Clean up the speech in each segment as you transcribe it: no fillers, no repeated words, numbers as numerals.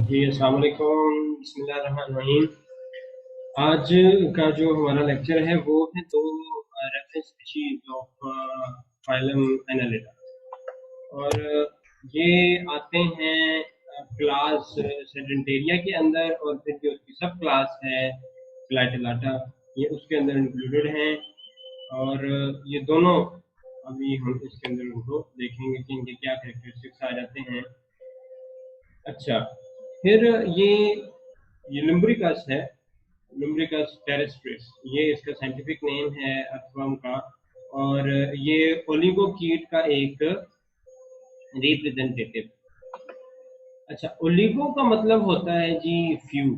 जी अस्सलाम वालेकुम, बिस्मिल्लाहिर्रहमानिर्रहीम। आज का जो हमारा लेक्चर है वो है दो रेफरेंस स्पीशीज ऑफ फाइलम एनालिटा। और ये आते हैं क्लास सेडेंटेरिया के अंदर, और फिर जो उसकी सब क्लास है फ्लैटेलाटा ये उसके अंदर इंक्लूडेड हैं। और ये दोनों अभी हम इसके अंदर उनको देखेंगे कि इनके क्या कैरेक्टरिस्टिक्स आ जाते हैं। अच्छा, फिर ये लुम्ब्रिकस है, लुम्ब्रिकस टेरेस्ट्रिस, ये इसका साइंटिफिक नेम है अर्थवर्म का। और ये ओलिगोकीट का एक रिप्रेजेंटेटिव। अच्छा, ओलिगो का मतलब होता है जी फ्यू,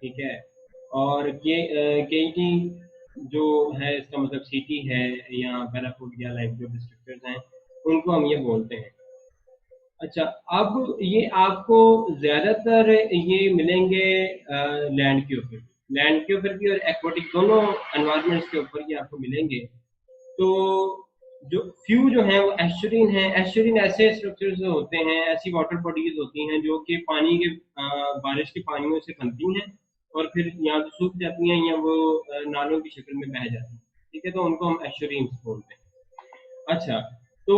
ठीक है। और केटी जो है इसका मतलब सिटी है, या पैराफोडिया लाइक जो डिस्क्रिप्टर्स हैं उनको हम ये बोलते हैं। अच्छा, अब ये आपको ज्यादातर ये मिलेंगे लैंड के ऊपर, लैंड के ऊपर भी और एक्वाटिक दोनों एनवायरनमेंट्स के ऊपर ये आपको मिलेंगे। तो जो फ्यू जो है वो एस्चुरिन है। एस्चुरिन ऐसे स्ट्रक्चर्स होते हैं, ऐसी वाटर बॉडीज होती हैं जो कि पानी के बारिश के पानियों से बनती हैं और फिर यहाँ तो सूख जाती हैं या वो नालों की शक्ल में बह जाती हैं, ठीक है। तो उनको हम एस्चुरिन बोलते हैं। अच्छा, तो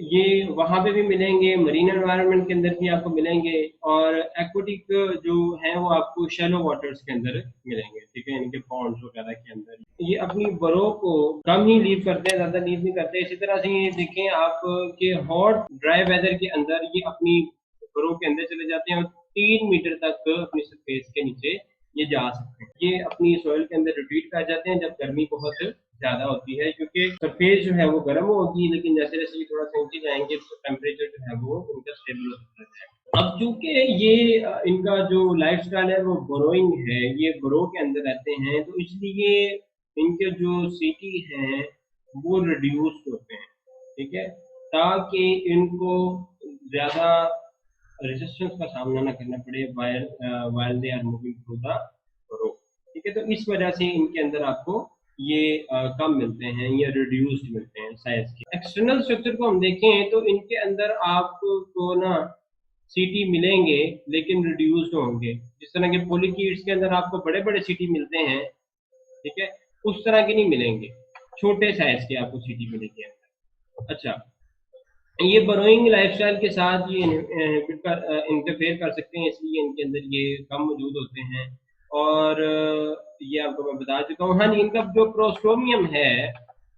ये वहां पे भी मिलेंगे, मरीन एनवायरनमेंट के अंदर भी आपको मिलेंगे, और एक्वाटिक जो है वो आपको शैलो वाटर्स के अंदर मिलेंगे, ठीक है, इनके पॉन्ड्स वगैरह के अंदर। ये अपनी बरो को कम ही लीव करते हैं, ज्यादा लीव नहीं करते। इसी तरह से ये देखें आप कि हॉट ड्राई वेदर के अंदर ये अपनी बरो के अंदर चले जाते हैं और 3 मीटर तक अपनी सरफेस के नीचे ये जा सकते हैं। ये अपनी सॉइल के अंदर रिट्रीट कर जाते हैं जब गर्मी बहुत ज्यादा होती है, क्योंकि सरफेस जो है वो गर्म होगी, लेकिन जैसे जैसे ये थोड़ा सा नीचे जाएंगे तो टेम्परेचर जो है वो इनका स्टेबल होता है। अब चूंकि ये इनका जो लाइफ स्टाइल है वो बोरोइंग है, ये बोरो के अंदर रहते हैं, तो इसलिए इनके जो सिटी हैं वो रिड्यूस्ड होते हैं, ठीक है, ताकि इनको ज्यादा रेजिस्टेंस का सामना ना करना पड़े while they are moving through the road, ठीक है। तो इस वजह से इनके अंदर आपको ये कम मिलते हैं या रिड्यूस्ड मिलते हैं साइज के। एक्सटर्नल स्ट्रक्चर को हम देखें तो इनके अंदर आपको ना सीटी मिलेंगे लेकिन रिड्यूस्ड होंगे। जिस तरह के पोलिकीड्स के अंदर आपको बड़े बड़े सीटी मिलते हैं, ठीक है, उस तरह के नहीं मिलेंगे, छोटे साइज के आपको सीटी मिलेंगे। अच्छा, ये बरोइंग लाइफस्टाइल के साथ ये इंटरफेयर कर सकते हैं, इसलिए इनके अंदर ये कम मौजूद होते हैं। और ये आपको मैं बता चुका हूँ। हाँ जी, इनका जो प्रोस्टोमियम है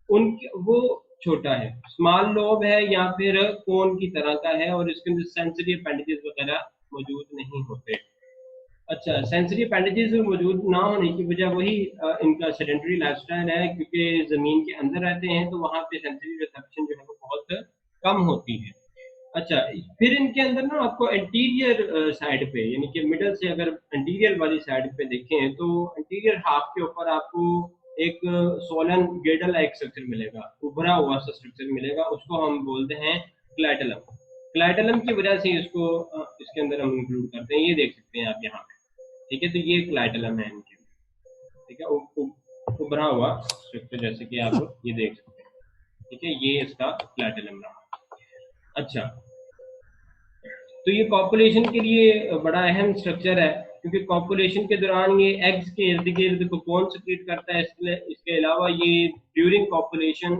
उन वो छोटा है, स्मॉल लोब है या फिर कोन की तरह का है, और इसके अंदर सेंसरी अपेंडेजेस वगैरह मौजूद नहीं होते। अच्छा, सेंसरी अपेंडेजेस मौजूद ना होने की वजह वही इनका सेडेंटरी लाइफस्टाइल है, क्योंकि जमीन के अंदर रहते हैं तो वहाँ पे सेंसरी रिसेप्शन जो है वो बहुत कम होती है। अच्छा, फिर इनके अंदर ना आपको एंटीरियर साइड पे, यानी कि मिडल से अगर एंटीरियर वाली साइड पे देखें तो एंटीरियर हाफ के ऊपर आपको एक सोलन गेडल लाइक स्ट्रक्चर मिलेगा, उभरा हुआ सा स्ट्रक्चर मिलेगा, उसको हम बोलते हैं क्लैटलम। क्लैटलम की वजह से इसको इसके अंदर हम इंक्लूड करते हैं। ये देख सकते हैं आप यहाँ पे, ठीक है। तो ये क्लैटलम है इनके, ठीक है, उभरा हुआ स्ट्रक्चर जैसे कि आप ये देख सकते हैं, ठीक है, ये इसका क्लैटलम रहा। अच्छा, तो ये कॉपुलेशन के लिए बड़ा अहम स्ट्रक्चर है, क्योंकि कॉपुलेशन के दौरान ये एग्स के इर्द गिर्द कोकोन सिक्रीट करता है। इसके अलावा ये ड्यूरिंग कॉपुलेशन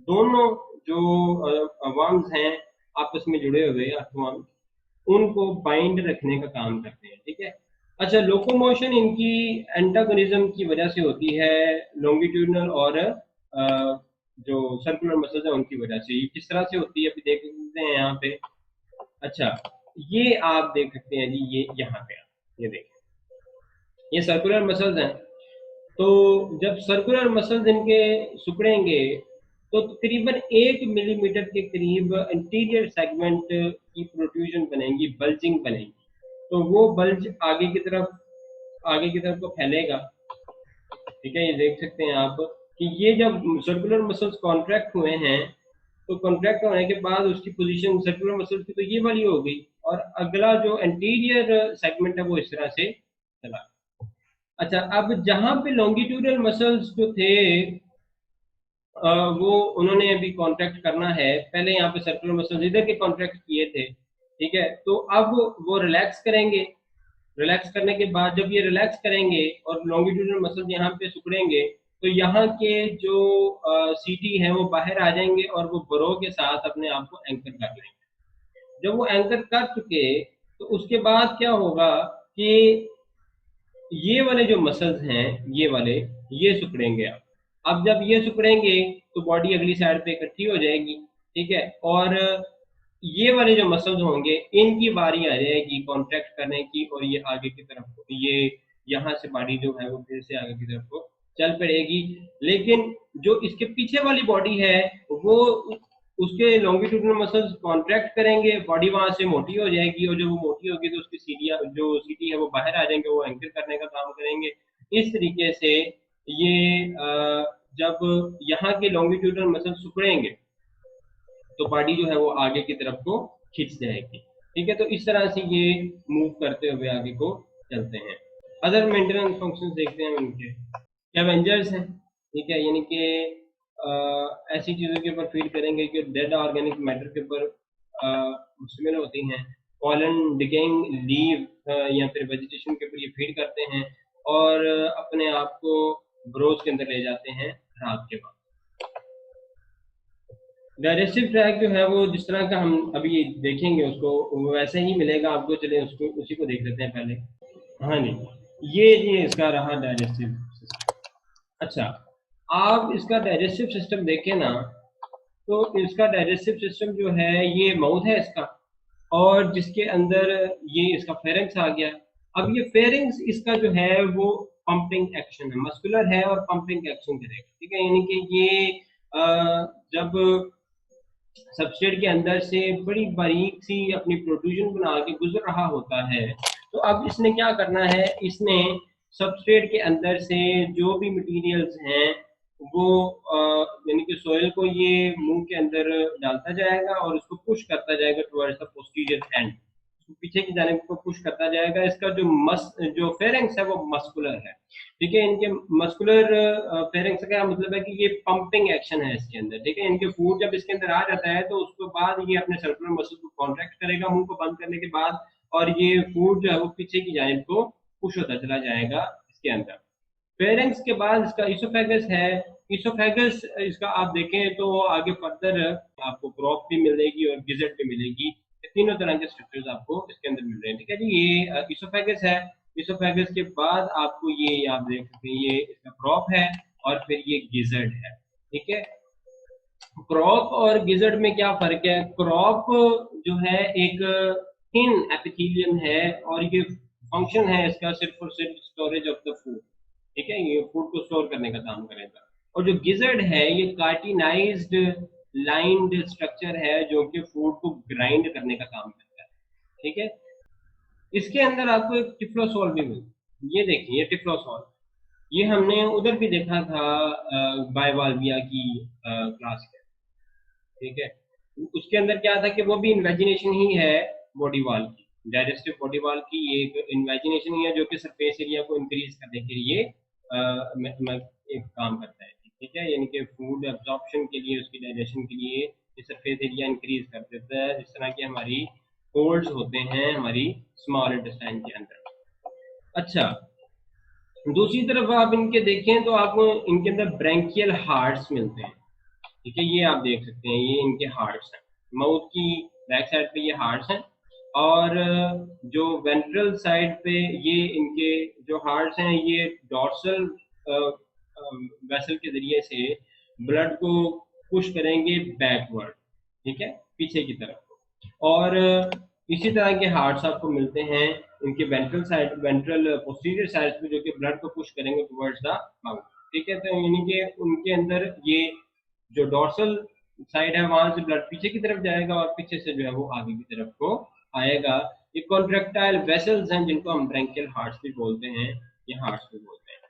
दोनों जो वर्म्स हैं आपस में जुड़े हुए अर्थवर्म, उनको बाइंड रखने का काम करते हैं, ठीक है। अच्छा, लोकोमोशन इनकी एंटागोनिज्म की वजह से होती है, लॉन्गिट्यूडनल और जो सर्कुलर मसल्स हैं उनकी वजह से। ये किस तरह से होती है अभी देख सकते हैं यहाँ पे। अच्छा, ये आप देख सकते हैं जी, ये यहाँ पे ये देखें, ये सर्कुलर मसल्स हैं। तो जब सर्कुलर मसल्स इनके सिकुड़ेंगे तो तकरीबन 1 मिलीमीटर के करीब इंटीरियर सेगमेंट की प्रोट्रूजन बनेगी, बल्जिंग बनेगी। तो वो बल्ज आगे की तरफ को फैलेगा, ठीक है। ये देख सकते हैं आप कि ये जब सर्कुलर मसल्स कॉन्ट्रैक्ट हुए हैं तो कॉन्ट्रैक्ट होने के बाद उसकी पोजीशन सर्कुलर मसल्स की तो ये वाली हो गई, और अगला जो एंटीरियर सेगमेंट है वो इस तरह से चला। अच्छा, अब जहां पे लॉन्गिट्यूडल मसल्स जो थे वो उन्होंने अभी कॉन्ट्रैक्ट करना है। पहले यहाँ पे सर्कुलर मसल्स इधर के कॉन्ट्रैक्ट किए थे, ठीक है, तो अब वो रिलैक्स करेंगे। रिलैक्स करने के बाद जब ये रिलैक्स करेंगे और लॉन्गिट्यूडनल मसल्स यहाँ पे सिकुड़ेंगे, तो यहाँ के जो सीटी है वो बाहर आ जाएंगे और वो बरो के साथ अपने आप को एंकर कर लेंगे। जब वो एंकर कर चुके, तो उसके बाद क्या होगा कि ये वाले जो मसल्स हैं, ये वाले, ये सिकुड़ेंगे। अब जब ये सिकुड़ेंगे तो बॉडी अगली साइड पे इकट्ठी हो जाएगी। ठीक है, और ये वाले जो मसल्स होंगे इनकी बारी आ जाएगी कॉन्ट्रैक्ट करने की, और ये आगे की तरफ, ये यहाँ से बॉडी जो है वो फिर से आगे की तरफ को चल पड़ेगी। लेकिन जो इसके पीछे वाली बॉडी है वो, उसके लॉन्गिट्यूडनल मसल्स कॉन्ट्रैक्ट करेंगे, बॉडी वहां से मोटी हो जाएगी, और जब वो मोटी होगी तो उसकी सीढ़ियाँ, जो सीटी है वो बाहर आ जाएंगे, वो एंकर करने का काम करेंगे। इस तरीके से ये जब यहाँ के लॉन्गिट्यूडनल मसल्स सिकुड़ेंगे तो बॉडी जो है वो आगे की तरफ को खींच जाएगी। ठीक है, तो इस तरह से ये मूव करते हुए आगे को चलते हैं। अदर मेंटेनेंस फंक्शंस देखते हैं उनके। स्कैवेंजर्स हैं, ठीक है, यानी कि ऐसी चीज़ों के ऊपर फीड करेंगे कि डेड ऑर्गेनिक मैटर के ऊपर मुश्तमिल होती हैं। पॉलन, डिकेइंग लीव या फिर वेजिटेशन के ऊपर ये फीड करते हैं, और अपने आप को ब्रोज के अंदर ले जाते हैं रात के वक्त। डाइजेस्टिव ट्रैक जो है वो जिस तरह का हम अभी देखेंगे उसको, वो वैसे ही मिलेगा आपको। चले उसको, उसी को देख लेते हैं पहले। हाँ जी, ये इसका रहा डाइजेस्टिव सिस्टम। अच्छा, आप इसका डाइजेस्टिव सिस्टम देखें ना, तो इसका डाइजेस्टिव सिस्टम जो है ये माउथ है इसका, और जिसके अंदर ये इसका फेरिंक्स आ गया। अब ये फेरिंक्स इसका जो है वो पंपिंग एक्शन है, मस्कुलर है और पंपिंग एक्शन करेगा। ठीक है, यानी कि ये जब सबस्ट्रेट के अंदर से बड़ी बारीक सी अपनी प्रोट्रूजन बना के गुजर रहा होता है, तो अब इसने क्या करना है, इसने सबस्ट्रेट के अंदर से जो भी मटेरियल्स हैं वो यानी कि सोयल को ये मुंह के अंदर डालता जाएगा और उसको पुश करता जाएगा टुवर्ड्स द पोस्टीरियर एंड, पीछे की जानिब को पुश करता जाएगा। इसका जो फेरेंक्स है वो मस्कुलर है। ठीक है, इनके मस्कुलर फेरेंक्स का क्या मतलब है कि ये पंपिंग एक्शन है इसके अंदर। ठीक है, इनके फूड जब इसके अंदर आ जाता है तो उसके बाद ये अपने सर्कुलर मसल को कॉन्ट्रैक्ट करेगा मुंह को बंद करने के बाद, और ये फूड जो है वो पीछे की जानिब को पुश होता चला जाएगा इसके अंदर। फेरेंक्स के बाद इसका इसोफेगस है। इसोफेगस इसका आप देखें तो आगे फर्दर आपको क्रॉप भी मिलेगी और गिजट भी मिलेगी। ये तीनों तरह के स्ट्रक्चर्स आपको इसके अंदर मिल रहे हैं। ठीक है जी, ये इसोफेगस है। इसोफेगस के बाद आपको ये आप देख सकते हैं, ये इसका क्रॉप है और फिर ये गिजर्ड है। ठीक है, क्रॉप और गिजर्ड में क्या फर्क है? क्रॉप जो है एक थिन एपिथेलियम है, और ये फंक्शन है इसका सिर्फ और सिर्फ स्टोरेज ऑफ द फूड। ठीक है, ये फूड को स्टोर करने का काम करेगा। और जो गिजर्ड है ये कार्टिनाइज्ड लाइन्ड स्ट्रक्चर है जो कि फूड को ग्राइंड करने का काम करता है। ठीक है, इसके अंदर आपको एक टिफ्लोसोल भी मिलता है। ये देखिए, ये टिफ्लोसोल, ये हमने उधर भी देखा था बायोवाल्विया की क्लास में। ठीक है, उसके अंदर क्या था कि वो भी इन्वेजिनेशन ही है बॉडी वॉल की, डाइजेस्टिव बॉडी वॉल की ये एक इन्वेजिनेशन ही है जो कि सरफेस एरिया को इंक्रीज करने के लिए एक काम करता है। ठीक है, यानी कि फूड एब्जॉर्प्शन के लिए, उसकी डाइजेशन के लिए ये सरफेस एरिया इंक्रीज कर देता है, जिस तरह की हमारी पोर्स होते हैं हमारी स्मॉल इंटेस्टाइन के अंदर। अच्छा, दूसरी तरफ आप इनके देखें तो आपको इनके अंदर ब्रैंकियल हार्ट्स मिलते हैं। ठीक है, ये आप देख सकते हैं, ये इनके हार्ट्स हैं। माउथ की बैक साइड पे ये हार्ट्स हैं, और जो वेंट्रल साइड पे ये इनके जो हार्ट्स हैं ये डॉर्सल वेसल के जरिए से ब्लड को पुश करेंगे बैकवर्ड। ठीक है, पीछे की तरफ। और इसी तरह के हार्ट्स आपको मिलते हैं उनके ventral side, ventral posterior side पे, जो कि ब्लड को पुश करेंगे टुवर्ड्स द माउथ। ठीक है, तो यानी कि उनके अंदर ये जो डॉर्सल साइड है वहां से ब्लड पीछे की तरफ जाएगा और पीछे से जो है वो आगे की तरफ को आएगा। ये कॉन्ट्रैक्टाइल वेसल्स हैं जिनको हम ब्रैंकियल हार्ट्स भी बोलते हैं, ये हार्ट्स भी बोलते हैं।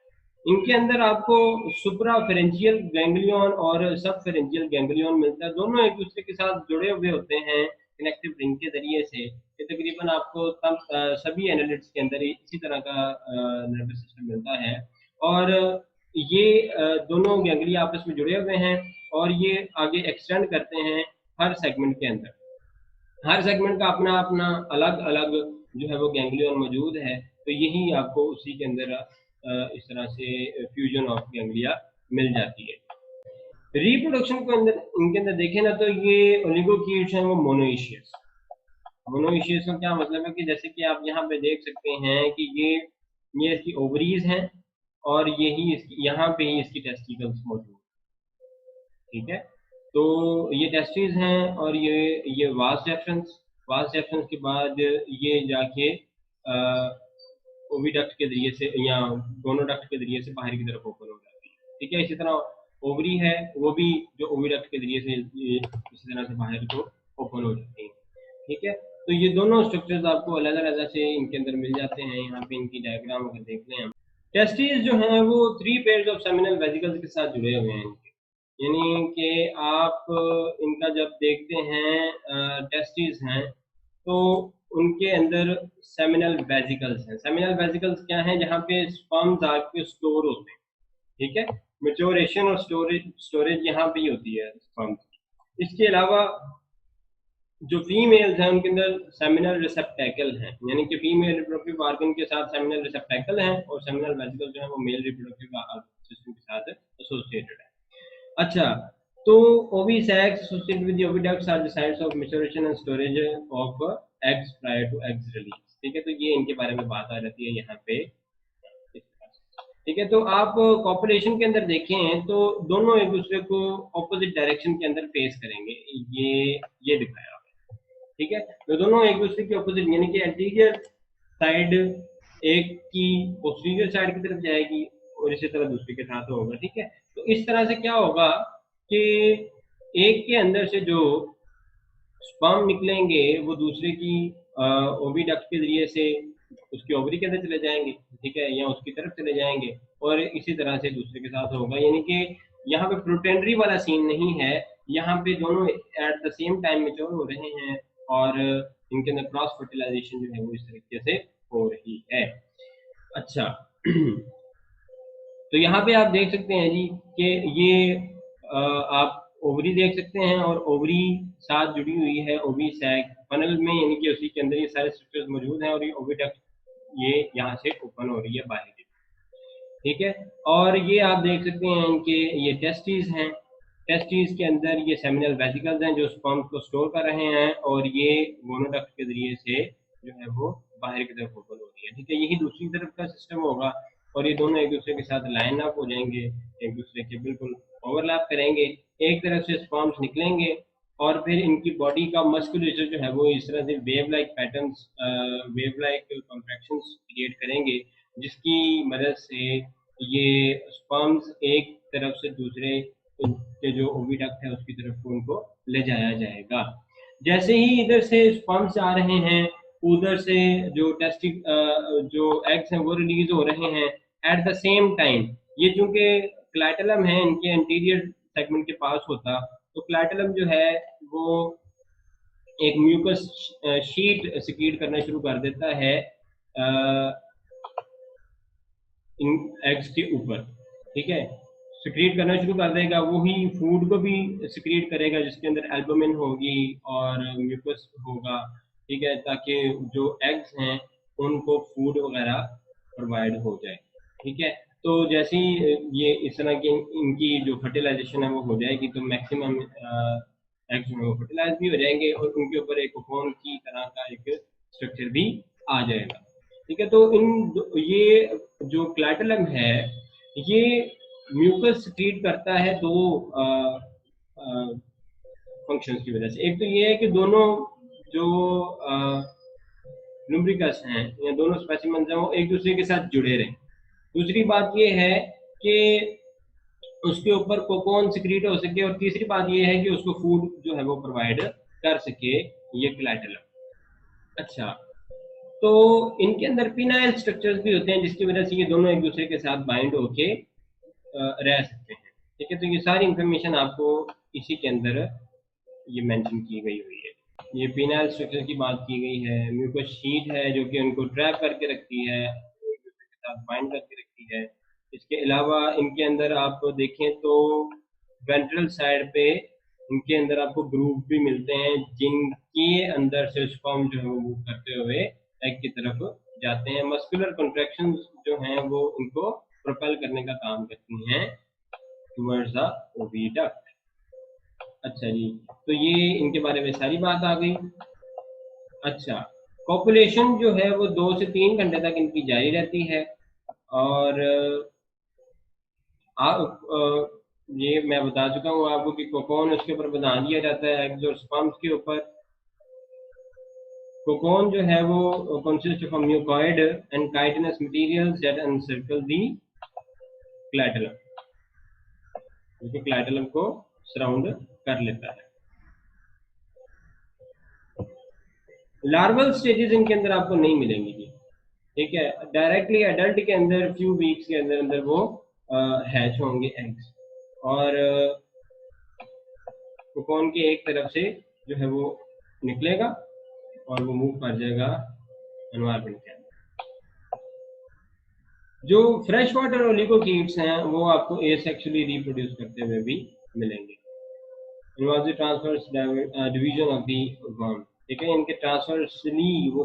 इनके अंदर आपको सुप्रा फेरेंजियल गैंग्लियन और सब फेरेंजियल गैंग्लियन मिलता है। दोनों एक दूसरे के साथ जुड़े हुए होते हैं कनेक्टिव रिंग के जरिए से। ये तकरीबन आपको सभी एनालिट्स के अंदर इसी तरह का नर्वस सिस्टम मिलता है, और ये दोनों गैंग्लिया आपस में जुड़े हुए हैं और ये आगे एक्सटेंड करते हैं हर सेगमेंट के अंदर। हर सेगमेंट का अपना अपना अलग अलग जो है वो गैंग्लियन मौजूद है। तो यही आपको उसी के अंदर इस तरह से फ्यूजन ऑफ गैंग्लिया मिल जाती है। रिप्रोडक्शन को अंदर इनके अंदर देखें ना, तो ये ओलिगोकीट्स हैं वो मोनोइशियस। मोनोइशियस का क्या मतलब है कि जैसे कि आप यहाँ पे देख सकते हैं कि ये इसकी ओवरीज हैं, और यही इसकी यहाँ पे ही इसकी टेस्टिकल्स मौजूद, ठीक है। तो ये टेस्टिस हैं, और ये वास डेफरेंस के बाद ये जाके ओविडक्ट के जरिए से या गोनोडक्ट के जरिए से बाहर की तरफ ओपन हो जाती है, ठीक है। इसी तरह ओवरी है, वो भी जो ओविडक्ट के जरिए से ये इसी तरह से बाहर को ओपन हो जाती है, ठीक है। तो ये दोनों स्ट्रक्चर्स आपको अलग अलग से इनके अंदर मिल जाते हैं। यहाँ पे इनकी डायग्राम अगर देख लें हम, टेस्टिस जो हैं वो 3 पेयर्स ऑफ सेमिनल वेसिकल्स के साथ जुड़े हुए हैं इनके। यानी कि आप इनका जब देखते हैं टेस्टिस हैं, तो उनके अंदर सेमिनल वेसिकल्स हैं। सेमिनल वेसिकल्स क्या हैं? जहाँ पे स्पर्म्स आके स्टोर होते हैं, ठीक है। मेच्योरेशन और स्टोरेज स्टोरेज यहाँ पे ही होती है स्पर्म्स की। इसके अलावा जो फीमेल्स हैं उनके अंदर सेमिनल रिसेप्टेकल हैं, यानी कि फीमेल रिप्रोडक्टिव ऑर्गन के साथ सेमिनल रिसेप्टेकल हैं, और सेमिनल वेसिकल जो है वो मेल रिप्रोडक्टिव सिस्टम के साथ एसोसिएटेड है। अच्छा, तो ovisacs associated with the oviducts are the sites of maturation and storage of eggs prior to eggs release, ठीक है। तो ये इनके बारे में बात आ जाती है यहाँ पे, ठीक है। तो आप कॉपरेशन के अंदर देखें तो दोनों एक दूसरे को ऑपोजिट डायरेक्शन के अंदर फेस करेंगे, ये दिखाया, ठीक है। तो दोनों एक दूसरे के ऑपोजिट, यानी कि एंटीरियर साइड एक की पोस्टीरियर साइड की तरफ जाएगी, और इसी तरह दूसरे के साथ होगा, ठीक है। तो इस तरह से क्या होगा कि एक के अंदर से जो स्पर्म निकलेंगे वो दूसरे की ओविडक्ट के जरिए से उसकी ओवरी के अंदर चले जाएंगे, ठीक है, या उसकी तरफ चले जाएंगे, और इसी तरह से दूसरे के साथ होगा। यानी कि यहाँ पे प्रोटेंडरी वाला सीन नहीं है, यहाँ पे दोनों at the same time mature हो रहे हैं, और इनके अंदर क्रॉस फर्टिलाइजेशन जो है वो इस तरीके से हो रही है। अच्छा, तो यहाँ पे आप देख सकते हैं जी कि ये आप ओवरी देख सकते हैं, और ओवरी साथ जुड़ी हुई है ओवी सैक फनल में, यानी कि उसी के अंदर ये सारे स्ट्रक्चर्स मौजूद हैं, और ये ओविडक्ट ये यहाँ से ओपन हो रही है बाहर की, ठीक है। और ये आप देख सकते हैं कि ये टेस्टिस हैं, टेस्टिस के अंदर ये सेमिनल वेसिकल्स हैं जो स्पर्म्स को स्टोर कर रहे हैं, और ये गोनोडक्ट के जरिए से जो है वो बाहर की तरफ ओपन हो रही है, ठीक है। यही दूसरी तरफ का सिस्टम होगा, और ये दोनों एक दूसरे के साथ लाइन अप हो जाएंगे, एक दूसरे के बिल्कुल ओवरलैप करेंगे। एक तरफ से स्पर्म्स निकलेंगे, और फिर इनकी बॉडी का मस्कुलेचर जो है वो इस तरह से wave like patterns, wave like contractions create करेंगे, जिसकी मदद से ये स्पर्म्स एक तरफ से दूसरे के जो ओविडक्ट है उसकी तरफ उनको ले जाया जाएगा। जैसे ही इधर से स्पर्म्स आ रहे हैं, उधर से जो टेस्टिक जो एग्स हैं वो रिलीज हो रहे हैं एट द सेम टाइम। ये चूंकि क्लैटलम है इनके एंटीरियर सेगमेंट के पास होता, तो क्लैटलम जो है वो एक म्यूकस शीट सिक्रीट करना शुरू कर देता है इन एग्स के ऊपर, ठीक है। सिक्रीट करना शुरू कर देगा, वही फूड को भी सिक्रीट करेगा जिसके अंदर एल्बुमिन होगी और म्यूकस होगा, ठीक है, ताकि जो एग्स हैं उनको फूड वगैरह प्रोवाइड हो जाए, ठीक है। तो जैसे ही ये इस तरह की इनकी जो फर्टिलाइजेशन है वो हो जाएगी, तो मैक्सिमम एग्स जो है वो फर्टिलाइज भी हो जाएंगे, और उनके ऊपर एक कोकोन की तरह का एक स्ट्रक्चर भी आ जाएगा, ठीक है। तो ये जो क्लैटलम है ये म्यूकस सीक्रेट करता है दो फंक्शंस की वजह से। एक तो ये है कि दोनों जो लुम्ब्रिकस हैं या दोनों स्पेसिमेंस हैं वो एक दूसरे के साथ जुड़े रहें। दूसरी बात ये है कि उसके ऊपर कोकोन सिक्रीट हो सके, और तीसरी बात ये है कि उसको फूड जो है वो प्रोवाइड कर सके ये क्लैटलम। अच्छा, तो इनके अंदर पिनाइल स्ट्रक्चर्स भी होते हैं जिसकी वजह से ये दोनों एक दूसरे के साथ बाइंड होके रह सकते हैं, ठीक है। तो ये सारी इंफॉर्मेशन आपको इसी के अंदर ये मेंशन की गई हुई है। ये पिनाइल स्ट्रक्चर की बात की गई है, म्यूकस शीट है जो कि उनको ट्रैप करके रखती है, एक दूसरे के साथ बाइंड करके रखती है। इसके अलावा इनके अंदर आप देखें तो वेंट्रल साइड पे इनके अंदर आपको ग्रूव भी मिलते हैं जिनके अंदर से स्पर्म जो है वो मूव करते हुए एग की तरफ जाते हैं। मस्कुलर कॉन्ट्रैक्शंस जो हैं वो इनको प्रोपेल करने का काम करती हैं टुवर्ड्स द ओविडक्ट। अच्छा जी, तो ये इनके बारे में सारी बात आ गई। अच्छा, पॉपुलेशन जो है वो 2 से 3 घंटे तक इनकी जारी रहती है। और ये मैं बता चुका हूँ आपको कि कोकोन उसके ऊपर बना दिया जाता है एग्स और स्पर्म्स के ऊपर। कोकोन जो है वो consist of mucoid and chitinous materials that encircle the clitellum, जो क्लैटलम को सराउंड कर लेता है। लार्वल स्टेजेस इनके अंदर आपको नहीं मिलेंगी जी, ठीक है। डायरेक्टली एडल्ट के अंदर फ्यू वीक्स के अंदर अंदर वो हैच होंगे एग्स, और कोकोन के एक तरफ से जो है वो निकलेगा और वो मूव कर जाएगा एनवायरमेंट के अंदर। जो फ्रेश वाटर ओलिगोकीट्स हैं वो आपको एसेक्सुअली रिप्रोड्यूस करते हुए भी मिलेंगे। Inversely transverse division of the worm, ठीक है, इनके ट्रांसवर्सली वो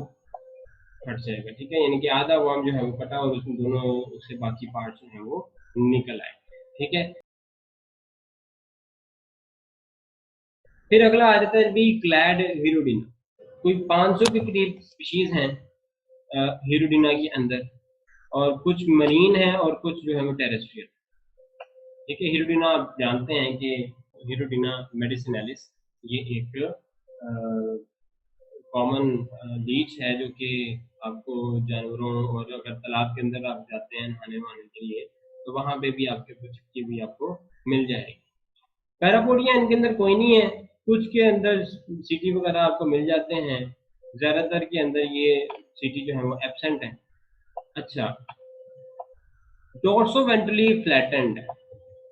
कट जाएगा, ठीक है, यानी कि आधा वर्म जो है वो कटा और उसमें दोनों उससे बाकी पार्ट्स जो है वो निकल आए, ठीक है। फिर अगला आ जाता है भी क्लैड हीरोडिना। कोई 500 के करीब स्पीशीज हैं हीरोडिना के अंदर, और कुछ मरीन है और कुछ जो है वो टेरेस्ट्रियल, ठीक है। हीरोडिना आप जानते हैं कि हीरोडिना मेडिसिनालिस ये एक कॉमन लीच है जो कि आपको जानवरों, और अगर तालाब के अंदर आप जाते हैं नहाने वहाने के लिए तो वहां पे भी आपके कुछ की भी आपको मिल जाएगी। पैरापोडिया इनके अंदर कोई नहीं है, कुछ के अंदर सिटी वगैरह आपको मिल जाते हैं, ज्यादातर के अंदर ये सिटी जो है वो एब्सेंट है। अच्छा, डोर्सो वेंट्रली फ्लैटेंड,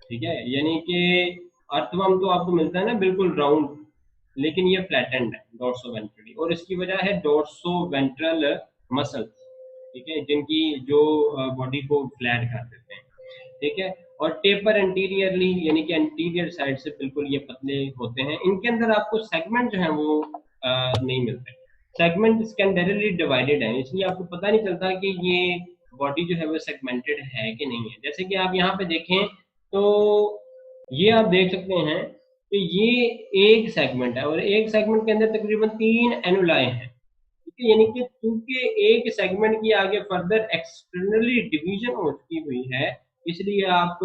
ठीक है, यानी कि अर्थवर्म तो आपको मिलता है ना बिल्कुल राउंड, लेकिन ये फ्लैटेंड है डोर्सो वेंट्रली, और इसकी वजह है डोर्सो वेंट्रल मसल्स, ठीक है, जिनकी जो बॉडी को फ्लैट कर देते हैं, ठीक है। और टेपर एंटीरियरली, यानी कि एंटीरियर साइड से बिल्कुल ये पतले होते हैं। इनके अंदर आपको सेगमेंट जो है वो नहीं मिलते, सेगमेंट स्कैंडरली डिवाइडेड है, इसलिए आपको पता नहीं चलता कि ये बॉडी जो है वो सेगमेंटेड है कि नहीं है। जैसे कि आप यहाँ पे देखें तो ये आप देख सकते हैं कि ये एक सेगमेंट है और एक सेगमेंट के अंदर तकरीबन 3 एनुलाई हैं, ठीक है, यानी कि चूंकि एक सेगमेंट की आगे फर्दर एक्सटर्नली डिवीजन हो चुकी हुई है, इसलिए आप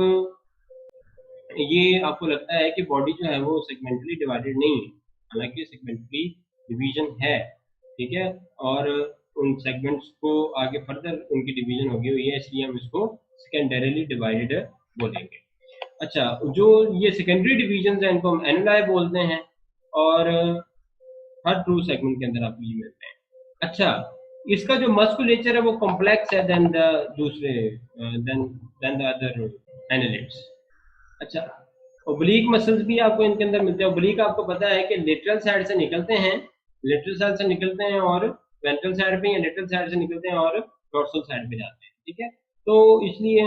ये आपको लगता है कि बॉडी जो है वो सेगमेंटली डिवाइडेड नहीं है, हालांकि सेगमेंटली डिवीजन है, ठीक है। और उन सेगमेंट्स को आगे फर्दर उनकी डिवीजन होगी हुई है, इसलिए हम इसको सेकेंडरीली डिवाइडेड बोलेंगे। अच्छा, जो ये सेकेंडरी डिवीजन है इनको हम एनुलाई बोलते हैं, और हर ट्रू सेगमेंट के अंदर आपको ये मिलते हैं। अच्छा, इसका जो मस्कुलेचर है वो कॉम्प्लेक्स है देन द दूसरे देन द अदर एनालिट्स। अच्छा, ओब्लीक मसल्स भी आपको इनके अंदर मिलते हैं। ओब्लीक आपको पता है कि लेटरल साइड से निकलते हैं, लेटरल साइड से निकलते हैं और वेंट्रल साइड पे या लेटरल साइड से निकलते हैं और डोर्सल साइड पे जाते हैं, ठीक है। तो इसलिए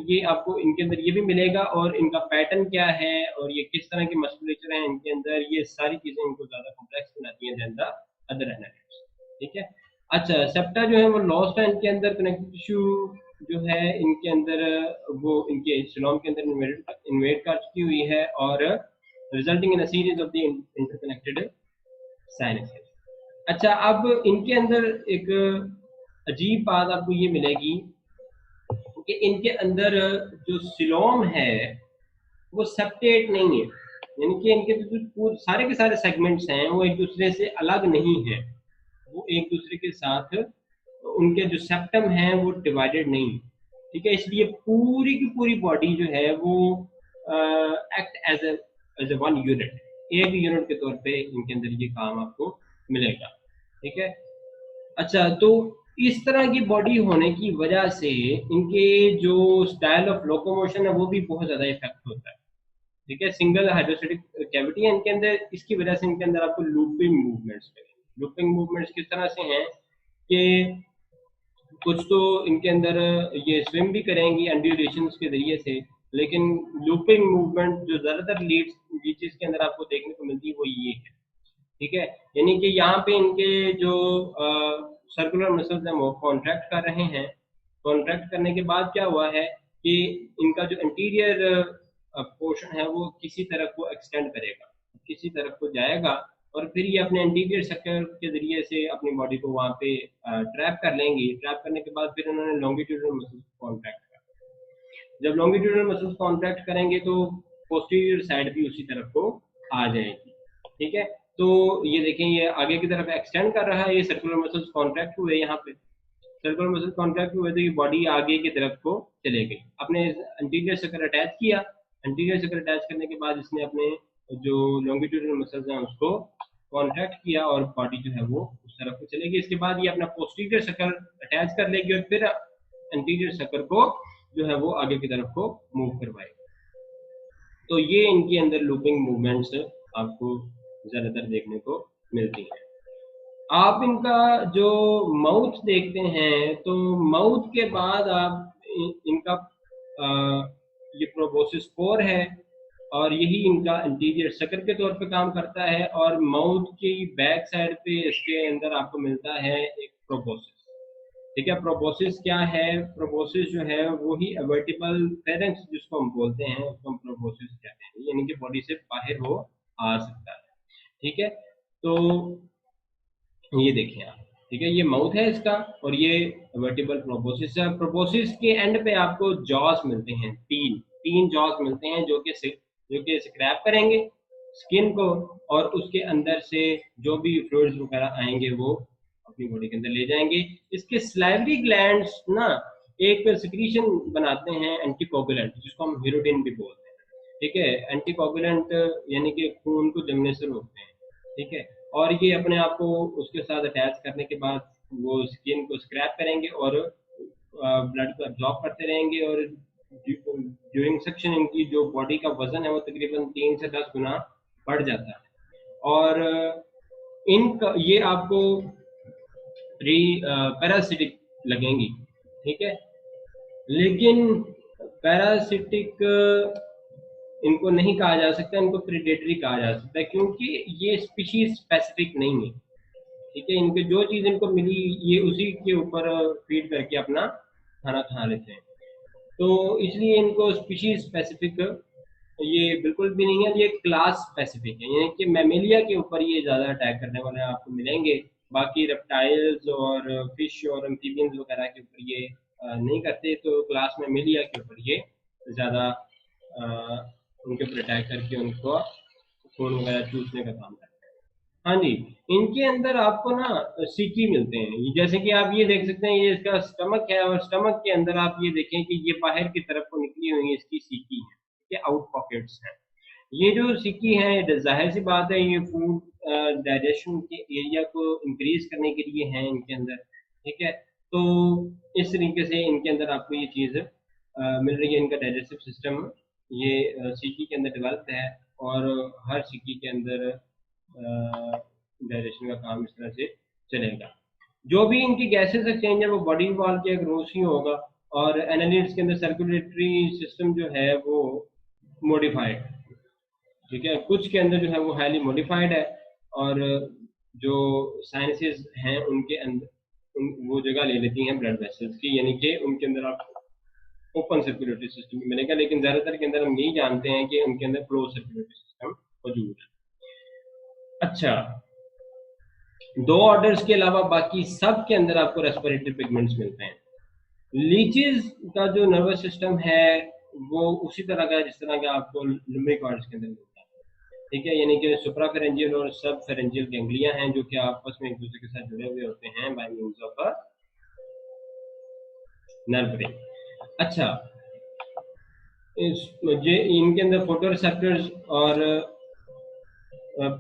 ये आपको इनके अंदर ये भी मिलेगा, और इनका पैटर्न क्या है और ये किस तरह के मस्कुलेचर हैं इनके अंदर, ये सारी चीजें इनको ज्यादा कॉम्प्लेक्स बनाती हैं देन द अदर एनालिट्स, ठीक है। अच्छा, सेप्टा जो है वो लॉस्ट है इनके अंदर, कनेक्टिव टिश्यू जो है इनके अंदर वो इनके सिलोम के अंदर इन्वेट कर चुकी हुई है, और resulting in a series of the interconnected sinuses. अच्छा, अब इनके अंदर एक अजीब बात आपको ये मिलेगी कि इनके अंदर जो सिलोम है वो सेप्टेट नहीं है, यानी कि इनके जो सारे के सारे सेगमेंट्स हैं वो एक दूसरे से अलग नहीं है, वो एक दूसरे के साथ उनके जो सेप्टम है वो डिवाइडेड नहीं है, ठीक है। इसलिए पूरी की पूरी बॉडी जो है वो act as a one unit, एक यूनिट के तौर पे इनके अंदर ये काम आपको मिलेगा, ठीक है। अच्छा, तो इस तरह की बॉडी होने की वजह से इनके जो स्टाइल ऑफ लोकोमोशन है वो भी बहुत ज्यादा इफेक्ट होता है, ठीक है। सिंगल हाइड्रोस्टेटिक कैविटी है इनके अंदर, इसकी वजह से इनके अंदर आपको लूपिंग मूवमेंट्स लगेंगे। लूपिंग मूवमेंट्स किस तरह से हैं कि कुछ तो इनके अंदर ये स्विम भी करेंगी एंड्यूरेशंस के जरिए से, लेकिन लूपिंग मूवमेंट जो ज्यादातर लीड्स चीज के अंदर आपको देखने को मिलती है वो ये है, ठीक है। यानी कि यहाँ पे इनके जो सर्कुलर मसल्स हैं वो कॉन्ट्रैक्ट कर रहे हैं। कॉन्ट्रैक्ट करने के बाद क्या हुआ है कि इनका जो इंटीरियर पोर्शन है वो किसी तरफ को एक्सटेंड करेगा, किसी तरफ को जाएगा, और फिर ये अपने इंटीरियर सर्कल के जरिए से अपनी बॉडी को वहाँ पे ट्रैप कर लेंगे। ट्रैप करने के बाद फिर उन्होंने लॉन्गिट्यूडनल मसल्स को कॉन्ट्रैक्ट कर, जब लॉन्गिट्यूडनल मसल्स कॉन्ट्रैक्ट करेंगे तो पोस्टीरियर साइड भी उसी तरफ को आ जाएगी, ठीक है। तो ये देखें, ये आगे की तरफ एक्सटेंड कर रहा है, ये सर्कुलर मसल्स कॉन्ट्रैक्ट हुए, यहाँ पे सर्कुलर मसल कॉन्ट्रैक्ट हुए तो ये बॉडी आगे की तरफ को चले गई, अपने एंटीरियर सर्कल अटैच किया। एंटीरियर सर्कल अटैच करने के बाद इसने अपने जो लॉन्गिट्यूडनल मसल्स हैं उसको कॉन्ट्रैक्ट किया और बॉडी जो है वो उस तरफ को चलेगी। इसके बाद ये अपना पोस्टीरियर सर्कल अटैच कर लेगी और फिर एंटीरियर सर्कल को जो है वो आगे की तरफ को मूव करवाएगी। तो ये इनके अंदर लूपिंग मूवमेंट्स आपको ज्यादातर देखने को मिलती हैं। आप इनका जो माउथ देखते हैं तो माउथ के बाद आप इनका ये प्रोबोसिस कोर है और यही इनका इंटीरियर सर्कल के तौर पे काम करता है, और माउथ की बैक साइड पे इसके अंदर आपको मिलता है एक प्रोबोसिस, ठीक है। प्रोबोसिस क्या है? प्रोबोसिस जो है वही वर्टिबल फेरेंक्स जिसको हम बोलते हैं उसको हम प्रोबोसिस कहते हैं, यानी कि बॉडी से बाहर वो आ सकता है, ठीक है। तो ये देखिए आप, ठीक है, ये माउथ है इसका और ये वर्टिबल प्रोबोसिस है। प्रोबोसिस के एंड पे आपको जॉस मिलते हैं, तीन जॉस मिलते हैं जो कि स्क्रैप करेंगे स्किन को, और उसके अंदर से जो भी फ्लूइड्स वगैरह आएंगे वो अपनी बॉडी के अंदर ले जाएंगे। इसके स्लाइवरी ग्लैंड्स ना एक सिक्रीशन बनाते हैं एंटीकोगुलेंट, जिसको हम हीरोडिन भी बोलते हैं, ठीक है। एंटीकोगुलेंट यानी कि खून को जमने से रोकते हैं, ठीक है। और ये अपने आप को उसके साथ अटैच करने के बाद वो स्किन को स्क्रैप करेंगे और ब्लड को एब्जॉर्ब करते रहेंगे, और ड्यूरिंग सेक्शन इनकी जो बॉडी का वजन है वो तकरीबन 3 से 10 गुना बढ़ जाता है। और इनका ये आपको प्री पैरासिटिक लगेंगी, ठीक है, लेकिन पैरासिटिक इनको नहीं कहा जा सकता, इनको प्रीडेटरी कहा जा सकता है, क्योंकि ये स्पीशीज स्पेसिफिक नहीं है, ठीक है। इनके जो चीज इनको मिली ये उसी के ऊपर फीड करके अपना खाना खा लेते हैं, तो इसलिए इनको स्पीशीज स्पेसिफिक ये बिल्कुल भी नहीं है, ये क्लास स्पेसिफिक है, यानी कि मैमेलिया के ऊपर ये ज्यादा अटैक करने वाले आपको मिलेंगे। बाकी रेप्टाइल्स और फिश और एम्फीबियंस वगैरह के ऊपर ये नहीं करते, तो क्लास मैमेलिया के ऊपर ये ज्यादा उनके ऊपर अटैक करके उनको खून वगैरह चूसने का काम करते हैं। हाँ जी, इनके अंदर आपको ना सीकी मिलते हैं, जैसे कि आप ये देख सकते हैं, ये इसका स्टमक है और स्टमक के अंदर आप ये देखें कि ये बाहर की तरफ को निकली हुई है इसकी सीकी है, ये आउट पॉकेट्स हैं। ये जो सिक्की है जाहिर सी बात है ये फूड डाइजेशन के एरिया को इंक्रीज करने के लिए है इनके अंदर, ठीक है। तो इस तरीके से इनके अंदर आपको ये चीज़ मिल रही है। इनका डाइजेस्टिव सिस्टम ये सिक्की के अंदर डेवलप है और हर सिक्की के अंदर डाइजेशन का काम इस तरह से चलेगा। जो भी इनकी गैसेस एक्सचेंज है वो बॉडी वॉल के अक्रॉस ही होगा, और एनालिड्स के अंदर सर्कुलेटरी सिस्टम जो है वो मॉडिफाइड, ठीक है, कुछ के अंदर जो है वो हाईली मॉडिफाइड है, और जो साइंसेस हैं उनके अंदर वो जगह ले लेती हैं ब्लड वेसल्स की, यानी कि उनके अंदर आपको ओपन सर्कुलेटरी सिस्टम मिलेगा, लेकिन ज्यादातर के अंदर हम यही जानते हैं कि उनके अंदर क्लोज सर्कुलेटरी सिस्टम मौजूद है। अच्छा, 2 ऑर्डर्स के अलावा बाकी सब के अंदर आपको रेस्पिरेटरी पिगमेंट्स मिलते हैं। लीचेस का जो नर्वस सिस्टम है वो उसी तरह का है जिस तरह का आपको लिम्बिक ऑर्डर्स के अंदर मिलता है, ठीक है, यानी कि सुप्राफेरेंजियल और सब फेरेंजियल गैंग्लिया हैं जो कि आपस में एक दूसरे के साथ जुड़े हुए होते हैं by means of a nerve ring. अच्छा, इनके अंदर फोटोरिसेप्टर्स और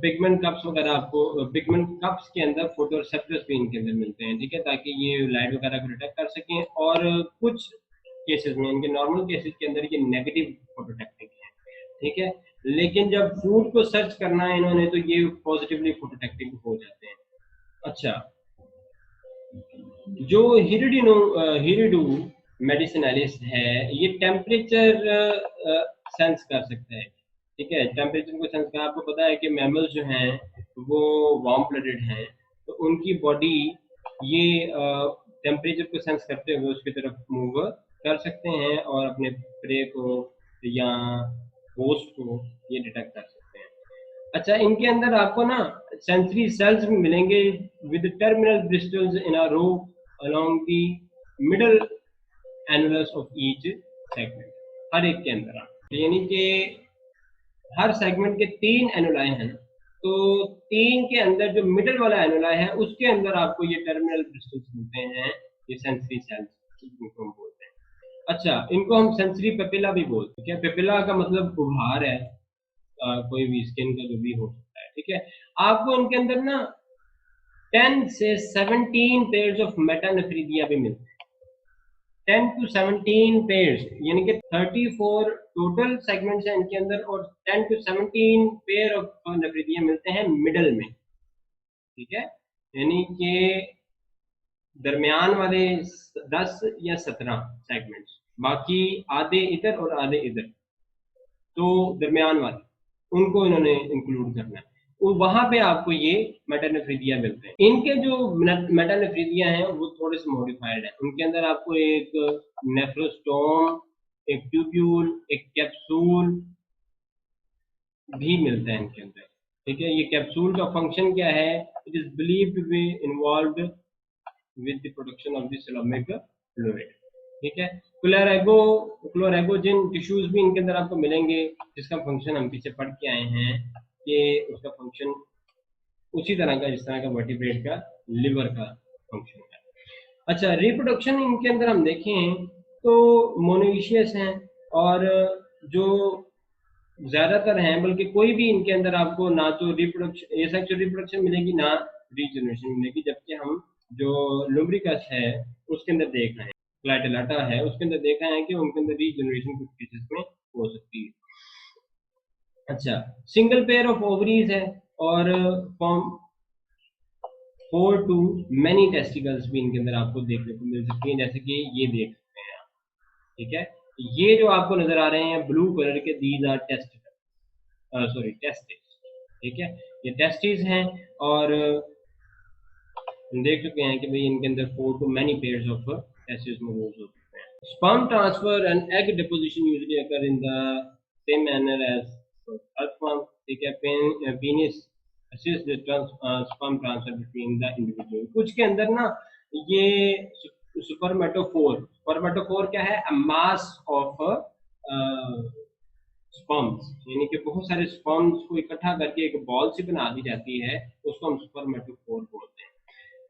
पिगमेंट कप्स वगैरह, आपको पिगमेंट कप्स के अंदर फोटोरिसेप्टर्स भी इनके अंदर मिलते हैं, ठीक है, ताकि ये लाइट वगैरह को डिटेक्ट कर सकें। और कुछ केसेस में, इनके नॉर्मल केसेस के अंदर ये नेगेटिव फोटोटेक्टिक है, ठीक है, लेकिन जब फूड को सर्च करना है इन्होंने तो ये पॉजिटिवली फोटोटेक्टिक हो जाते हैं। अच्छा, जो हिरिडू मेडिसिनलिस है ये टेम्परेचर सेंस कर सकता है, ठीक है, टेम्परेचर को सेंस का आपको पता है कि मैमल्स जो हैं वो वार्म ब्लडेड हैं, तो उनकी बॉडी ये टेम्परेचर को सेंस करते हुए उसकी तरफ मूव कर सकते हैं और अपने प्रे को या होस्ट को ये डिटेक्ट कर सकते हैं। अच्छा, इनके अंदर आपको ना सेंसरी सेल्स भी मिलेंगे with terminal bristles in a row along the middle annulus of each segment. हर एक के अंदर आप यानी कि हर सेगमेंट के 3 एनुलाई हैं, तो 3 के अंदर जो मिडल वाला एनुलाई है उसके अंदर आपको ये टर्मिनल ब्रिस्टल्स मिलते हैं, ये सेंसरी सेल्स इनको हम बोलते हैं। अच्छा, इनको हम सेंसरी पेपिला भी बोलते हैं। क्या पेपिला का मतलब उभार है, कोई भी स्किन का जो भी हो सकता है, ठीक है। आपको इनके अंदर ना 10 से 17 पेयर्स ऑफ मेटानेफ्रीदिया भी मिलते हैं। 10 to 17 पेयर्स यानी कि 34 टोटल सेगमेंट्स हैं इनके अंदर, और 10 to 17 पेयर ऑफ नेफ्रीदिया मिलते हैं मिडल में, ठीक है। यानी कि दरमियान वाले 10 या 17 सेगमेंट्स, बाकी आधे इधर और आधे इधर, तो दरमियान वाले उनको इन्होंने इंक्लूड करना है। तो वहां पे आपको ये मेटानेफ्रीदिया मिलते हैं। इनके जो मेटानेफ्रीदिया हैं वो थोड़े से मॉडिफाइड है। उनके अंदर आपको एक नेफ्रोस्टोम, एक ट्यूब्यूल, एक कैप्सूल भी मिलता है इनके अंदर, ठीक है। ये कैप्सूल का फंक्शन क्या है? It is believed to be involved with the production of the coelomic fluid, ठीक है। क्लोरेगो क्लोरेगोजिन टिश्यूज भी इनके अंदर आपको मिलेंगे, जिसका फंक्शन हम पीछे पढ़ के आए हैं कि उसका फंक्शन उसी तरह का जिस तरह का वर्टिब्रेट का लिवर का फंक्शन है। अच्छा, रिप्रोडक्शन इनके अंदर हम देखें तो मोनोइशियस हैं, और जो ज्यादातर हैं, बल्कि कोई भी इनके अंदर आपको ना तो रिप्रोडक्शन एसेक्सुअल रिप्रोडक्शन मिलेगी ना रीजनरेशन मिलेगी, जबकि हम जो लुम्ब्रिकस है उसके अंदर देख रहे हैं, प्लेटेलाटा है उसके अंदर देखा है कि उनके अंदर रीजनरेशन कुछ केसेस में हो सकती है। अच्छा, सिंगल पेयर ऑफ ओवरीज है, और फॉर्म 4 to many टेस्टिकल्स भी इनके अंदर आपको देखने को मिल सकती हैं, जैसे कि ये देख सकते हैं आप, ठीक है। ये जो आपको नजर आ रहे हैं ब्लू कलर के, दीज आर टेस्टिस, ठीक है। ये टेस्टिस हैं, और हम देख चुके हैं कि भाई इनके अंदर 4 to many pairs of testis मौजूद हो सकते हैं। Sperm transfer and egg deposition usually occur in the same manner as earthworm, ठीक है। Penis assists the sperm transfer between the individual। कुछ के अंदर ना ये स्पर्मेटोफोर क्या है? A mass of स्पर्म्स, यानी कि बहुत सारे स्पर्म्स को इकट्ठा करके एक बॉल सी बना दी जाती है, उसको हम स्पर्मेटोफोर बोलते हैं,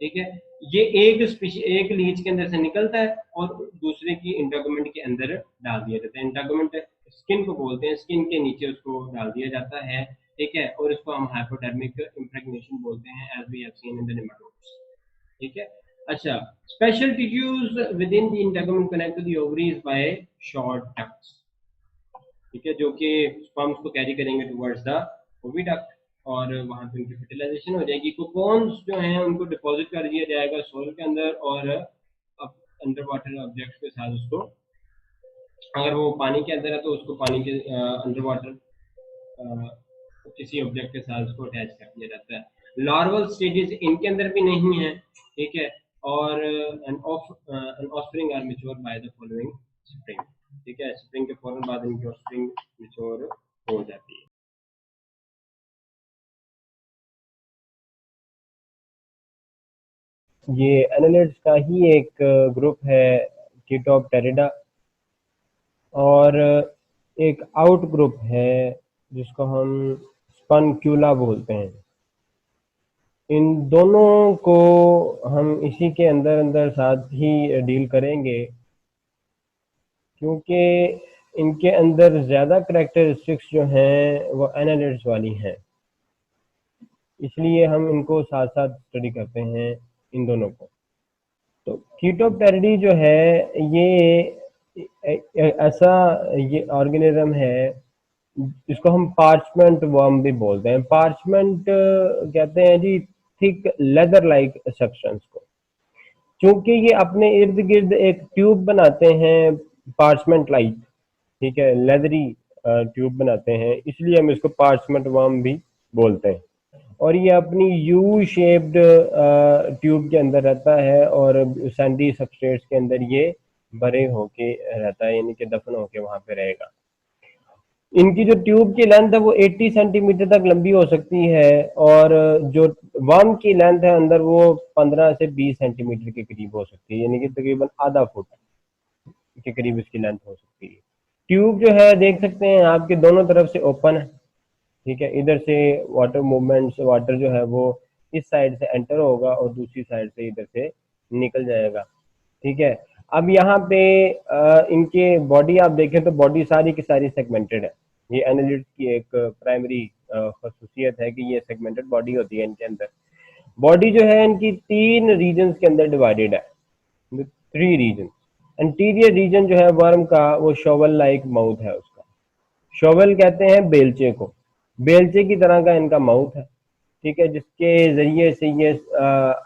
ठीक है। ये एक लीच के अंदर से निकलता है और दूसरे की इंटरगमेंट के अंदर डाल दिया जाता है। इंटरगमेंट स्किन को बोलते हैं, स्किन के नीचे उसको डाल दिया जाता है, ठीक है। और इसको हम हाइपोडर्मिक इम्प्रेगनेशन बोलते हैं, as we have seen in the nematodes, ठीक है। अच्छा, special tissues within the integument connect to the ovaries by short ducts, ठीक है, जो कि स्पर्म्स को कैरी करेंगे टुवर्ड्स द ओविडक्ट, और वहां पे उनकी फर्टिलाइजेशन हो जाएगी। कोकोन्स जो हैं उनको डिपॉजिट कर दिया जाएगा सॉइल के अंदर, और अंडर वाटर ऑब्जेक्ट्स के साथ उसको, अगर वो पानी के अंदर है तो उसको पानी के अंडर वाटर किसी ऑब्जेक्ट के साथ उसको अटैच कर दिया जाता है। लार्वल स्टेजेस इनके अंदर भी नहीं है, ठीक है। और an offspring are mature by the following spring, ठीक है। स्प्रिंग के फौरन बाद इनकी ऑफस्प्रिंग मैच्योर हो जाती है। ये एनालिड्स का ही एक ग्रुप है कीटोप्टेरिडा, और एक आउट ग्रुप है जिसको हम स्पनक्यूला बोलते हैं। इन दोनों को हम इसी के अंदर अंदर साथ ही डील करेंगे, क्योंकि इनके अंदर ज़्यादा करेक्टरिस्टिक्स जो हैं वो एनालिड्स वाली हैं, इसलिए हम इनको साथ साथ स्टडी करते हैं इन दोनों को। तो कीटोप्टेरिडी जो है ऐसा ये ऑर्गेनिज्म है, इसको हम पार्चमेंट वर्म भी बोलते हैं। पार्चमेंट कहते हैं जी थिक लेदर लाइक सब्सटेंस को, क्योंकि ये अपने इर्द गिर्द एक ट्यूब बनाते हैं पार्चमेंट लाइक, ठीक है, लेदरी ट्यूब बनाते हैं, इसलिए हम इसको पार्चमेंट वर्म भी बोलते हैं। और ये अपनी यू शेप्ड ट्यूब के अंदर रहता है और सैंडी सबस्ट्रेट्स के अंदर ये भरे होके रहता है, यानी कि दफन होके वहां पे रहेगा। इनकी जो ट्यूब की लेंथ है वो 80 सेंटीमीटर तक लंबी हो सकती है, और जो वर्म की लेंथ है अंदर वो 15 से 20 सेंटीमीटर के करीब हो सकती है, यानी कि तकरीबन आधा फुट के करीब इसकी लेंथ हो सकती है। ट्यूब जो है देख सकते हैं आपके दोनों तरफ से ओपन है, ठीक है। इधर से वाटर मूवमेंट्स, वाटर जो है वो इस साइड से एंटर होगा और दूसरी साइड से इधर से निकल जाएगा, ठीक है। अब यहाँ पे इनके बॉडी आप देखें तो बॉडी सारी की सारी सेगमेंटेड है। ये एनालिट की एक प्राइमरी खसूसियत है कि ये सेगमेंटेड बॉडी होती है इनके अंदर। बॉडी जो है इनकी 3 रीजन्स के अंदर डिवाइडेड है, 3 रीजन। इंटीरियर रीजन जो है वर्म का वो शोवल लाइक माउथ है उसका। शोवल कहते हैं बेलचे को, बेलचे की तरह का इनका माउथ है, ठीक है, जिसके जरिए से ये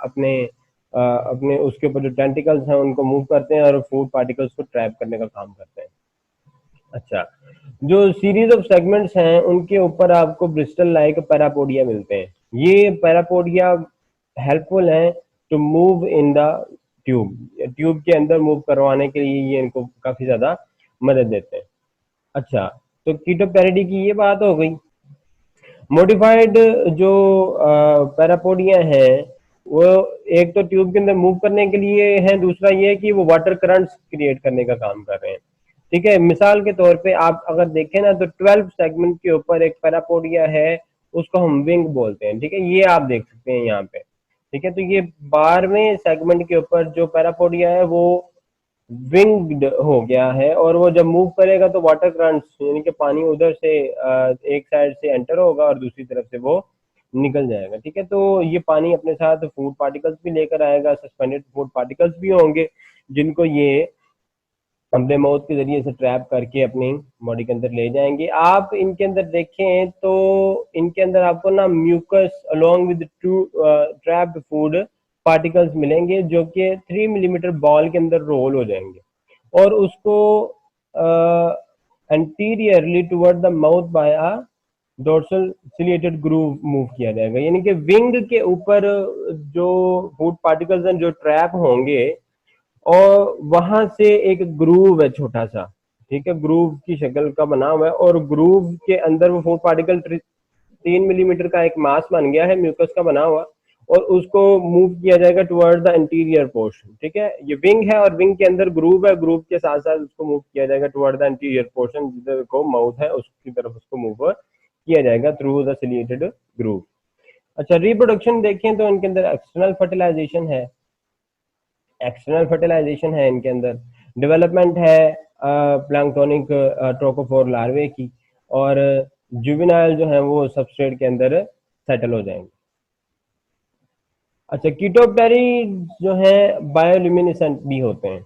अपने उसके ऊपर जो टेंटिकल्स हैं उनको मूव करते हैं और फूड पार्टिकल्स को ट्रैप करने का काम करते हैं। अच्छा, जो सीरीज ऑफ सेगमेंट्स हैं उनके ऊपर आपको ब्रिस्टल लाइक पैरापोडिया मिलते हैं। ये पैरापोडिया हेल्पफुल हैं to move in the tube, tube के अंदर मूव करवाने के लिए ये इनको काफी ज्यादा मदद देते हैं। अच्छा, तो कीटोपैरिडी की ये बात हो गई। मॉडिफाइड जो पैरापोडिया हैं वो एक तो ट्यूब के अंदर मूव करने के लिए है, दूसरा ये कि वो वाटर करंट्स क्रिएट करने का काम कर रहे हैं, ठीक है। मिसाल के तौर पे आप अगर देखें ना तो 12 सेगमेंट के ऊपर एक पैरापोडिया है, उसको हम विंग बोलते हैं, ठीक है। ये आप देख सकते हैं यहाँ पे, ठीक है। तो ये 12वें सेगमेंट के ऊपर जो पैरापोडिया है वो विंग्ड हो गया है, और वो जब मूव करेगा तो वाटर करंट्स यानी कि पानी उधर से एक साइड से एंटर होगा और दूसरी तरफ से वो निकल जाएगा, ठीक है। तो ये पानी अपने साथ फूड पार्टिकल्स भी लेकर आएगा, सस्पेंडेड फूड पार्टिकल्स भी होंगे जिनको ये अपने माउथ के जरिए से ट्रैप करके अपनी बॉडी के अंदर ले जाएंगे। आप इनके अंदर देखें तो इनके अंदर आपको ना mucus along with to trapped food particles मिलेंगे जो कि 3 मिलीमीटर बॉल के अंदर रोल हो जाएंगे और उसको anteriorly toward the mouth by a dorsal ciliated groove move किया जाएगा, यानी कि विंग के ऊपर जो फूड पार्टिकल्स हैं जो ट्रैप होंगे और वहां से एक ग्रूव है छोटा सा, ठीक है, ग्रूव की शक्ल का बना हुआ है और ग्रूव के अंदर वो फूड पार्टिकल 3 मिलीमीटर का एक मास बन गया है म्यूकस का बना हुआ, और उसको मूव किया जाएगा टुवर्ड द इंटीरियर पोर्शन, ठीक है। ये विंग है और विंग के अंदर ग्रूव है, ग्रूव के साथ साथ उसको मूव किया जाएगा टुवर्ड द इंटीरियर पोर्शन, जिधर को माउथ है उसकी तरफ उसको मूव किया जाएगा थ्रू द सिलिएटेड ग्रूव। अच्छा, रिप्रोडक्शन देखें तो इनके अंदर एक्सटर्नल फर्टिलाइजेशन है, एक्सटर्नल फर्टिलाइजेशन है इनके अंदर, डेवलपमेंट है प्लैंक्टोनिक ट्रोकोफोर लार्वे की, और जुवेनाइल जो है वो सबस्ट्रेट के अंदर सेटल हो जाएंगे। अच्छा, कीटोप्टेरी जो है बायोल्यूमिनेसेंट भी होते हैं।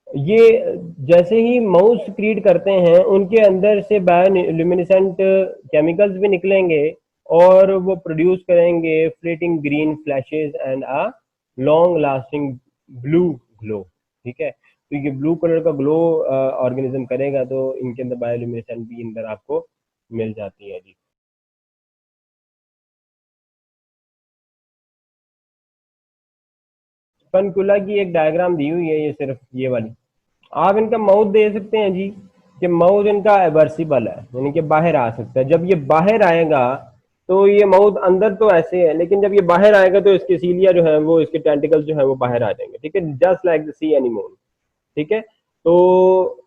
ये जैसे ही माउस क्रिएट करते हैं उनके अंदर से बायोल्यूमिनेसेंट केमिकल्स भी निकलेंगे और वो प्रोड्यूस करेंगे fleeting green flashes and a long lasting blue glow, ठीक है। तो ये ब्लू कलर का ग्लो ऑर्गेनिज्म करेगा, तो इनके अंदर बायोल्यूमिनेसेंट भी अंदर आपको मिल जाती है जी। स्पनकुला की एक डायग्राम दी हुई है, ये सिर्फ ये वाली। आप इनका माउथ दे सकते हैं जी कि माउथ इनका एवर्सिबल है, यानी कि बाहर आ सकता है। जब ये बाहर आएगा तो ये माउथ अंदर तो ऐसे है, लेकिन जब ये बाहर आएगा तो इसके सीलिया जो है वो, इसके टेंटिकल्स जो है वो बाहर आ जाएंगे, ठीक है, just like the C anemone, ठीक है। तो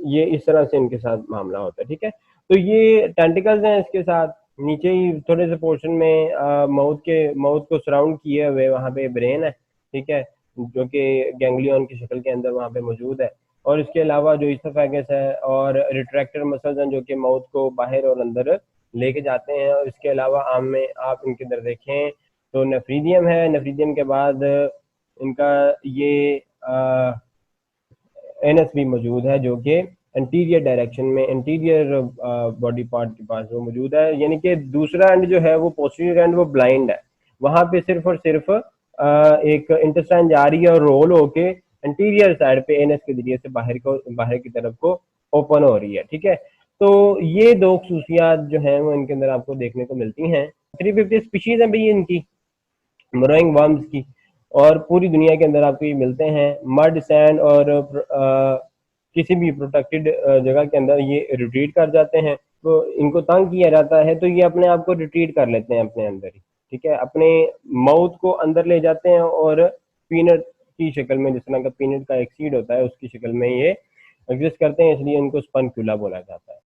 ये इस तरह से इनके साथ मामला होता है, ठीक है। तो ये टेंटिकल्स हैं इसके साथ, नीचे ही थोड़े से पोर्शन में माउथ को सराउंड किए हुए वहाँ पे ब्रेन है, ठीक है, जो कि गैंग्लियन की शक्ल के अंदर वहाँ पे मौजूद है। और इसके अलावा जो इसोफेगस है और रिट्रैक्टर मसल्स हैं जो कि माउथ को बाहर और अंदर लेके जाते हैं। और इसके अलावा आम में आप इनके अंदर देखें तो नेफ्रीडियम है, नेफ्रीडियम के बाद इनका ये एनएस भी मौजूद है जो कि एंटीरियर डायरेक्शन में, एंटीरियर बॉडी पार्ट के पास वो मौजूद है, यानी कि दूसरा एंड जो है वो पोस्टीरियर एंड वो ब्लाइंड है, वहां पे सिर्फ और सिर्फ एक इंटेस्टाइन जा रही है और रोल होके एंटीरियर साइड पे एनएस के जरिए से बाहर की तरफ को ओपन हो रही है, ठीक है। तो ये दो खसूसियात जो हैं वो इनके अंदर आपको देखने को मिलती हैं। 350 स्पीशीज हैं भैया इनकी, मरोइंग वर्म्स की, और पूरी दुनिया के अंदर आपको ये मिलते हैं। मड, सैंड और किसी भी प्रोटेक्टेड जगह के अंदर ये रिट्रीट कर जाते हैं। तो इनको तंग किया जाता है तो ये अपने आप को रिट्रीट कर लेते हैं अपने अंदर ही, ठीक है, अपने माउथ को अंदर ले जाते हैं और पीनट की शक्ल में, जिस तरह का पीनट का एक सीड होता है उसकी शक्ल में ये एग्जिस्ट करते हैं, इसलिए इनको स्पनक्यूला बोला जाता है।